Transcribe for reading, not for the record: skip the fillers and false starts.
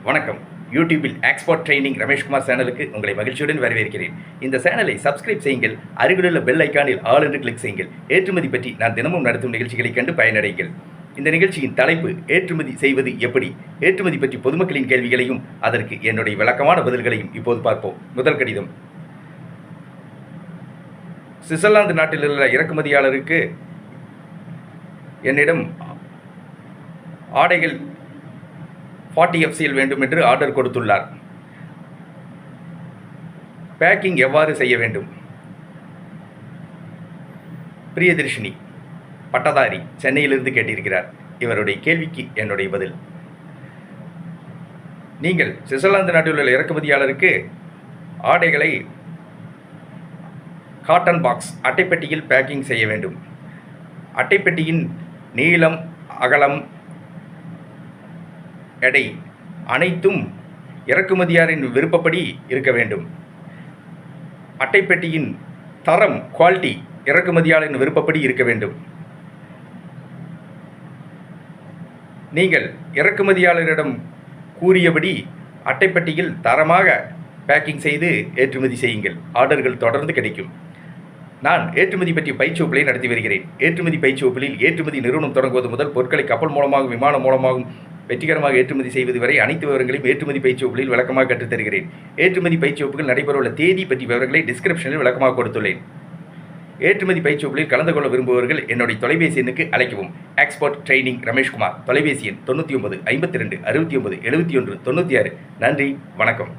வணக்கம். யூடியூபில் export training Rameshkumar சேனலுக்கு உங்களை மகிழ்ச்சியுடன் வரவேற்கிறேன். இந்த சேனலை சப்ஸ்கிரைப் செய்யுங்கள். அருகிலுள்ள பெல் ஐக்கானில் ஆல் என்று கிளிக் செய்யுங்கள். ஏற்றுமதி பற்றி நான் தினமும் நடத்தும் நிகழ்ச்சிகளை கண்டு பயனடைங்கள். இந்த நிகழ்ச்சியின் தலைப்பு ஏற்றுமதி செய்வது எப்படி. ஏற்றுமதி பற்றி பொதுமக்களின் கேள்விகளையும் அதற்கு என்னுடைய விளக்கமான பதில்களையும் இப்போது பார்ப்போம். முதல் கடிதம். சுவிட்சர்லாந்து நாட்டில் உள்ள இறக்குமதியாளருக்கு என்னிடம் ஆடைகள் 40 FCL வேண்டும் என்று ஆர்டர் கொடுத்துள்ளார். பேக்கிங் எவ்வாறு செய்ய வேண்டும்? பிரியதர்ஷினி பட்டதாரி சென்னையிலிருந்து கேட்டிருக்கிறார். இவருடைய கேள்விக்கு என்னுடைய பதில். நீங்கள் சுவிட்சர்லாந்து நாட்டில் உள்ள இறக்குமதியாளருக்கு ஆடைகளை காட்டன் பாக்ஸ் அட்டைப்பெட்டியில் பேக்கிங் செய்ய வேண்டும். அட்டைப்பெட்டியின் நீளம், அகலம், எடை அனைத்தும் இறக்குமதியாரின் விருப்பப்படி இருக்க வேண்டும். அட்டைப்பெட்டியின் தரம், குவாலிட்டி இறக்குமதியாளரின் விருப்பப்படி இருக்க வேண்டும். நீங்கள் இறக்குமதியாளரிடம் கூறியபடி அட்டைப்பெட்டியில் தரமாக பேக்கிங் செய்து ஏற்றுமதி செய்யுங்கள். ஆர்டர்கள் தொடர்ந்து கிடைக்கும். நான் ஏற்றுமதி பற்றி பயிற்சி வகுப்புகளை நடத்தி வருகிறேன். ஏற்றுமதி பயிற்சி வகுப்பில் ஏற்றுமதி நிறுவனம் தொடங்குவது முதல் பொருட்களை கப்பல் மூலமாகவும் விமானம் மூலமாகவும் வெற்றிகரமாக ஏற்றுமதி செய்வது வரை அனைத்து விவரங்களையும் ஏற்றுமதி பயிற்சி வகுப்புகளில் விளக்கமாக கற்றுத்தருகிறேன். ஏற்றுமதி பயிற்சி வகுப்புகள் நடைபெறவுள்ள தேதி பற்றி விவரங்களை டிஸ்கிரிப்ஷனில் விளக்கமாக கொடுத்துள்ளேன். ஏற்றுமதி பயிற்சி வகுப்புகளில் கலந்து கொள்ள விரும்புபவர்கள் என்னுடைய தொலைபேசி எண்ணுக்கு அழைக்கவும். Export training Rameshkumar. தொலைபேசி எண் 99 52 69 71 96. நன்றி, வணக்கம்.